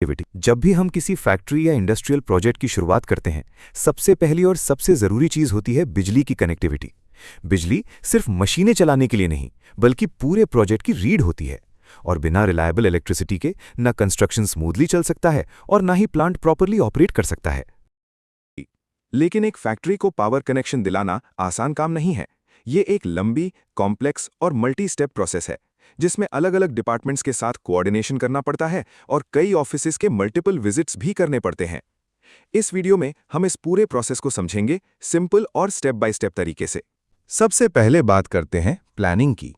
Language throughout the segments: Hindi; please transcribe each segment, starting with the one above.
कनेक्टिविटी। जब भी हम किसी फैक्ट्री या इंडस्ट्रियल प्रोजेक्ट की शुरुआत करते हैं, सबसे पहली और सबसे ज़रूरी चीज़ होती है बिजली की कनेक्टिविटी। बिजली सिर्फ मशीनें चलाने के लिए नहीं, बल्कि पूरे प्रोजेक्ट की रीढ़ होती है। और बिना रिलायबल इलेक्ट्रिसिटी के ना कंस्ट्रक्शन स्मूथली चल सकता है और ना ही प्लांट प्रॉपरली ऑपरेट कर सकता है। लेकिन एक फैक्ट्री को पावर कनेक्शन दिलाना आसान काम नहीं है। ये एक लंबी, कॉम्प्लेक्स और मल्टी स्टेप प्रोसेस है, जिसमें अलग अलग डिपार्टमेंट्स के साथ कोऑर्डिनेशन करना पड़ता है और कई ऑफिसेज के मल्टीपल विजिट्स भी करने पड़ते हैं। इस वीडियो में हम इस पूरे प्रोसेस को समझेंगे, सिंपल और स्टेप बाय स्टेप तरीके से। सबसे पहले बात करते हैं प्लानिंग की।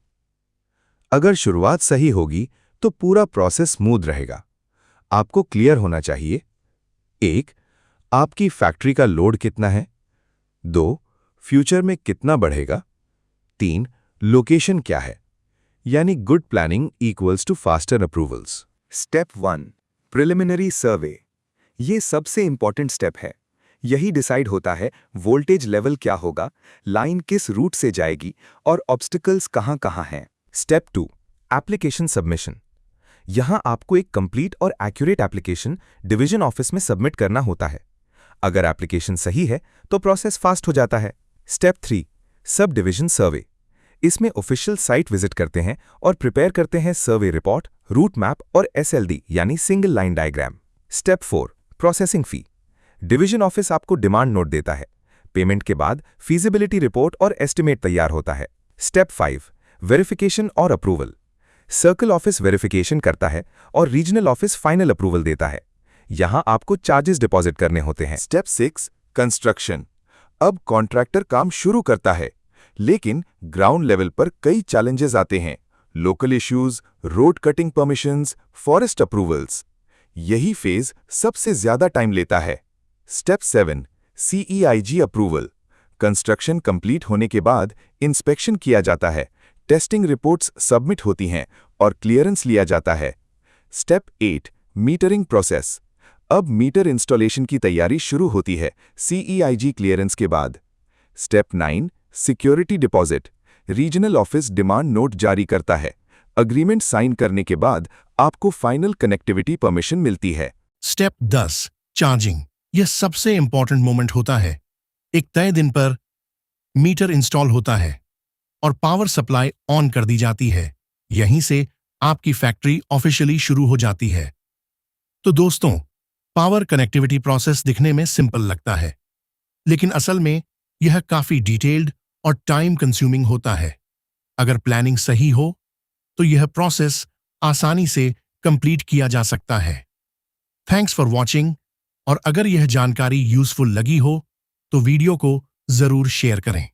अगर शुरुआत सही होगी तो पूरा प्रोसेस स्मूथ रहेगा। आपको क्लियर होना चाहिए: 1. आपकी फैक्ट्री का लोड कितना है। 2. फ्यूचर में कितना बढ़ेगा। 3. लोकेशन क्या है। यानी good planning equals to faster approvals. Step 1, preliminary survey. ये सबसे इंपॉर्टेंट स्टेप है। यही डिसाइड होता है वोल्टेज लेवल क्या होगा, लाइन किस रूट से जाएगी और ऑब्स्टिकल्स कहाँ हैं। Step 2, application submission. यहां आपको एक कंप्लीट और एक्यूरेट एप्लीकेशन डिवीजन ऑफिस में सबमिट करना होता है। अगर एप्लीकेशन सही है तो प्रोसेस फास्ट हो जाता है। स्टेप 3, सब डिवीजन सर्वे। इसमें ऑफिशियल साइट विजिट करते हैं और प्रिपेयर करते हैं सर्वे रिपोर्ट, रूट मैप और SLD यानी single line diagram. Step 4, processing fee. Division office आपको डिमांड नोट देता है। पेमेंट के बाद फीजिबिलिटी रिपोर्ट और एस्टिमेट तैयार होता है। स्टेप 5, वेरिफिकेशन और अप्रूवल। सर्कल ऑफिस वेरिफिकेशन करता है और रीजनल ऑफिस फाइनल अप्रूवल देता है। यहां आपको चार्जेस डिपॉजिट करने होते हैं। Step 6, construction. अब कॉन्ट्रैक्टर काम शुरू करता है, लेकिन ग्राउंड लेवल पर कई चैलेंजेस आते हैं। Local issues, road cutting permissions, forest approvals. यही फेज सबसे ज्यादा टाइम लेता है। Step 7, CEIG approval. Construction complete होने के बाद इंस्पेक्शन किया जाता है, टेस्टिंग रिपोर्ट्स सबमिट होती हैं और क्लियरेंस लिया जाता है। Step 8, metering process. अब मीटर इंस्टॉलेशन की तैयारी शुरू होती है CEIG क्लियरेंस के बाद। Step 9, security deposit. Regional office demand note जारी करता है। अग्रीमेंट साइन करने के बाद आपको फाइनल कनेक्टिविटी परमिशन मिलती है। Step 10, charging. यह सबसे इंपॉर्टेंट मोमेंट होता है। एक तय दिन पर मीटर इंस्टॉल होता है और पावर सप्लाई ऑन कर दी जाती है। यहीं से आपकी फैक्ट्री ऑफिशियली शुरू हो जाती है। तो दोस्तों, पावर कनेक्टिविटी प्रोसेस दिखने में सिंपल लगता है, लेकिन असल में यह काफी डिटेल्ड और टाइम कंज्यूमिंग होता है। अगर प्लानिंग सही हो तो यह प्रोसेस आसानी से कंप्लीट किया जा सकता है। थैंक्स फॉर वॉचिंग, और अगर यह जानकारी यूजफुल लगी हो तो वीडियो को जरूर शेयर करें।